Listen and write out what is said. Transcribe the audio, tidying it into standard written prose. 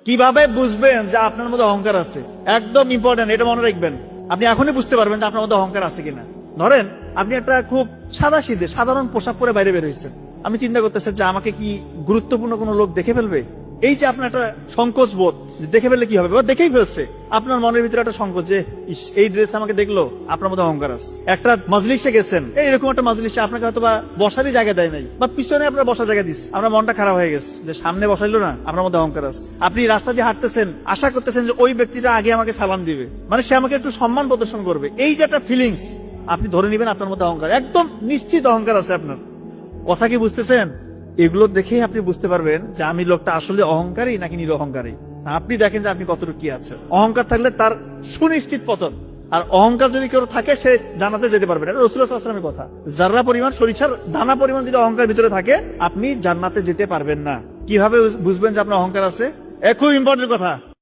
কিভাবে বুঝবেন যে আপনার মধ্যে অহংকার আছে? একদম ইম্পর্টেন্ট, এটা মনে রাখবেন। আপনি এখনই বুঝতে পারবেন যে আপনার মধ্যে অহংকার আছে কিনা। ধরেন আপনি একটা খুব সাদাসিধে সাধারণ পোশাক পরে বাইরে বের হয়েছেন। আমি চিন্তা করতেছেন যে আমাকে কি গুরুত্বপূর্ণ কোনো লোক দেখে ফেলবে। এই যে আপনার একটা সংকোচ বোধ, যে দেখে ফেললে কি হবে, বা দেখেই ফেলছে, আপনার মনের ভিতরে একটা সংকোচ যে ইস, এই ড্রেস আমাকে দেখলো, আপনার মধ্যে অহংকার আছে। একটা মজলিসে গেছেন, এইরকম একটা মজলিসে আপনাকে হয়তো বা বসারই জায়গা দেয় নাই, বা পিছনে আপনার বসার জায়গা দিস, আপনার মনটা খারাপ হয়ে গেছে যে সামনে বসাইলো না, আপনার মধ্যে অহংকার আছে। আপনি রাস্তা দিয়ে হাঁটতেছেন, আশা করতেছেন যে ওই ব্যক্তিটা আগে আমাকে সালাম দিবে, মানে সে আমাকে একটু সম্মান প্রদর্শন করবে। এই যে একটা ফিলিংস, আপনি ধরে নিবেন আপনার মধ্যে অহংকার, একদম নিশ্চিত অহংকার আছে আপনার। কথা কি বুঝতেছেন? এগুলো দেখেই আপনি বুঝতে পারবেন যে আমি লোকটা আসলে অহংকারী নাকি নিরহংকারী। আপনি দেখেন যে আপনি কতটুকু কি আছে। অহংকার থাকলে তার সুনিশ্চিত পতন, আর অহংকার যদি কেউ থাকে সে জান্নাতে যেতে পারবে না। এটা রাসূলুল্লাহ সাল্লাল্লাহু আলাইহি ওয়াসাল্লামের কথা। যাররা পরিমাণ সরিষার দানা পরিমাণ যদি অহংকার ভিতরে থাকে, আপনি জান্নাতে যেতে পারবেন না। কিভাবে বুঝবেন যে আপনার অহংকার আছে? খুব ইম্পর্টেন্ট কথা।